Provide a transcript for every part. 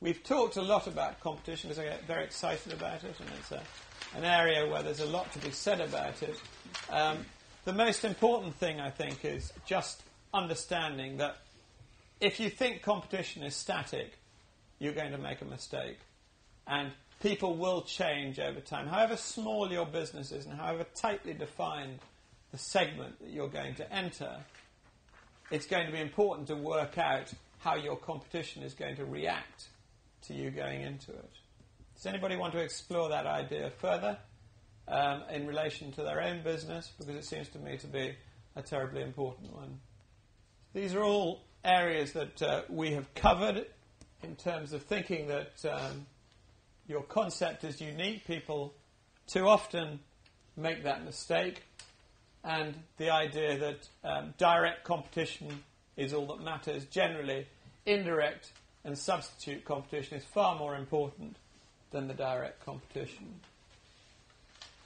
we've talked a lot about competition because I get very excited about it, and it's an area where there's a lot to be said about it. The most important thing, I think, is just understanding that if you think competition is static, you're going to make a mistake. And people will change over time. However small your business is and however tightly defined the segment that you're going to enter, it's going to be important to work out how your competition is going to react to you going into it. Does anybody want to explore that idea further in relation to their own business? Because it seems to me to be a terribly important one. These are all areas that we have covered in terms of thinking that your concept is unique. People too often make that mistake. And the idea that direct competition is all that matters. Generally, indirect and substitute competition is far more important than the direct competition.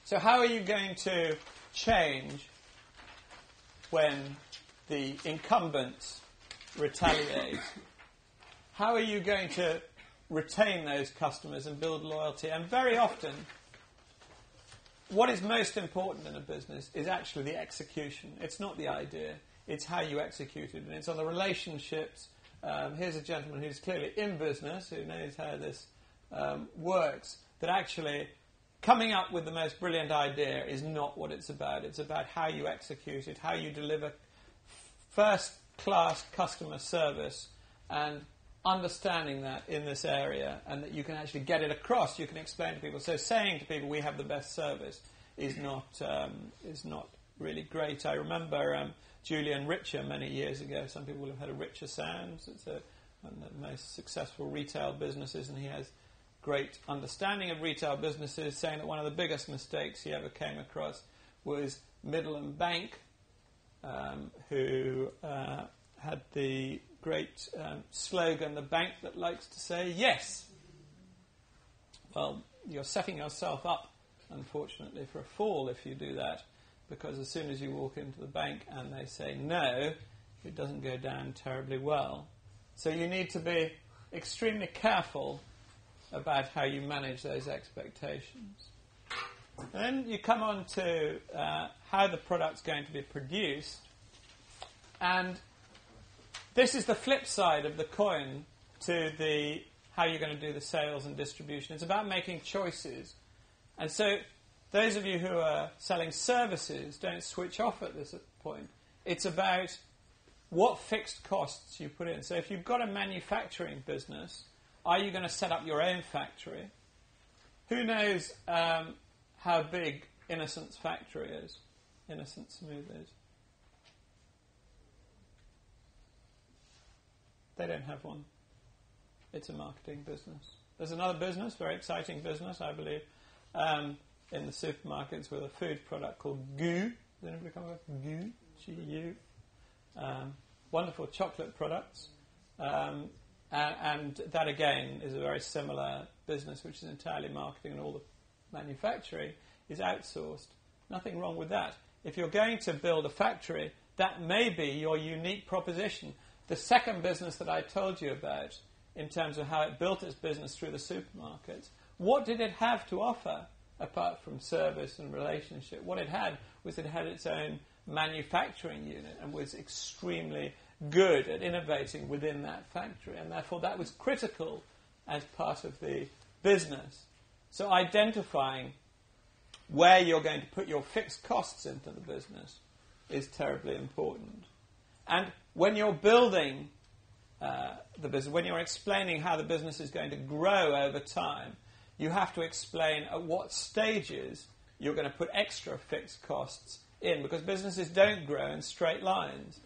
So how are you going to change when the incumbents retaliate? How are you going to retain those customers and build loyalty? And very often, what is most important in a business is actually the execution. It's not the idea. It's how you execute it. And it's on the relationships. Here's a gentleman who's clearly in business, who knows how this works, that actually coming up with the most brilliant idea is not what it's about. It's about how you execute it, how you deliver first-class customer service, and understanding that in this area, and that you can actually get it across. You can explain to people. So saying to people, "We have the best service," is not really great. I remember Julian Richer many years ago. Some people will have heard of Richer Sounds. It's one of the most successful retail businesses, and he has great understanding of retail businesses, saying that one of the biggest mistakes he ever came across was Midland Bank, who had the great slogan, "The bank that likes to say yes." Well, you're setting yourself up, unfortunately, for a fall if you do that, because as soon as you walk into the bank and they say no, it doesn't go down terribly well. So you need to be extremely careful about how you manage those expectations. Then you come on to how the product's going to be produced, and this is the flip side of the coin to the how you're going to do the sales and distribution. It's about making choices. And so those of you who are selling services, don't switch off at this point. It's about what fixed costs you put in. So if you've got a manufacturing business, are you going to set up your own factory? Who knows how big Innocent's factory is? Innocent Smooth is. They don't have one. It's a marketing business. There's another business, very exciting business, I believe, in the supermarkets with a food product called Goo. Does anybody come across Goo? G-U. Wonderful chocolate products. And that, again, is a very similar business, which is entirely marketing, and all the manufacturing is outsourced. Nothing wrong with that. If you're going to build a factory, that may be your unique proposition. The second business that I told you about, in terms of how it built its business through the supermarkets, what did it have to offer apart from service and relationship? What it had was it had its own manufacturing unit and was extremely good at innovating within that factory, and therefore that was critical as part of the business. So identifying where you're going to put your fixed costs into the business is terribly important. And when you're building the business, when you're explaining how the business is going to grow over time, you have to explain at what stages you're going to put extra fixed costs in, because businesses don't grow in straight lines.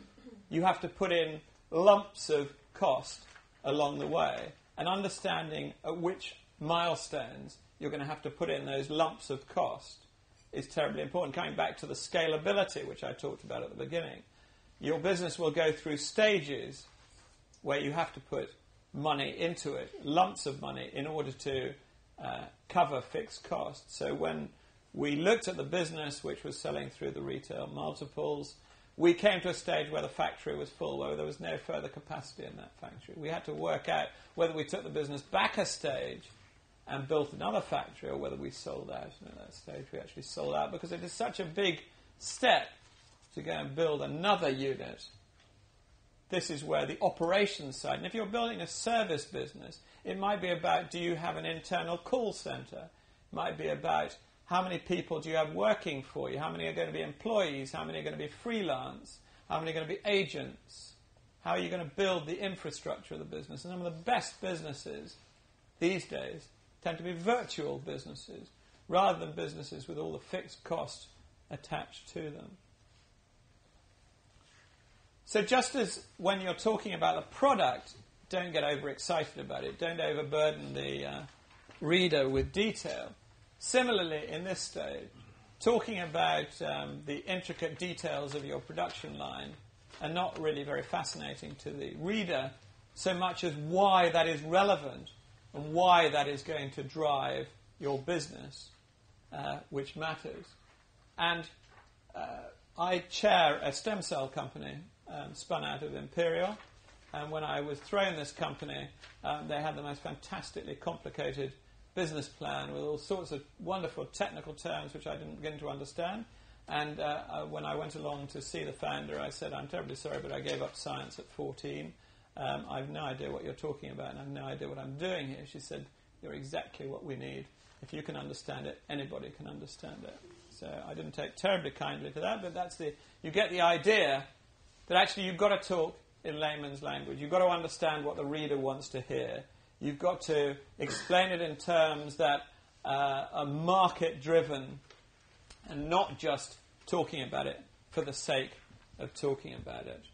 You have to put in lumps of cost along the way, and understanding at which milestones you're going to have to put in those lumps of cost is terribly important. Coming back to the scalability, which I talked about at the beginning, your business will go through stages where you have to put money into it, lumps of money, in order to cover fixed costs. So when we looked at the business which was selling through the retail multiples, we came to a stage where the factory was full, where there was no further capacity in that factory. We had to work out whether we took the business back a stage and built another factory, or whether we sold out. And at that stage we actually sold out, because it is such a big step to go and build another unit. This is where the operations side, and if you're building a service business, it might be about, do you have an internal call center? It might be about, how many people do you have working for you? How many are going to be employees? How many are going to be freelance? How many are going to be agents? How are you going to build the infrastructure of the business? And some of the best businesses these days tend to be virtual businesses, rather than businesses with all the fixed costs attached to them. So just as when you're talking about the product, don't get overexcited about it. Don't overburden the reader with detail. Similarly, in this stage, talking about the intricate details of your production line are not really very fascinating to the reader, so much as why that is relevant and why that is going to drive your business, which matters. And I chair a stem cell company spun out of Imperial, and when I was thrown this company, they had the most fantastically complicated business plan with all sorts of wonderful technical terms which I didn't begin to understand. And when I went along to see the founder, I said, I'm terribly sorry, but I gave up science at 14. I have no idea what you're talking about, and I have no idea what I'm doing here. She said, you're exactly what we need. If you can understand it, anybody can understand it. So I didn't take terribly kindly to that, but you get the idea that actually you've got to talk in layman's language. You've got to understand what the reader wants to hear. You've got to explain it in terms that are market-driven, and not just talking about it for the sake of talking about it.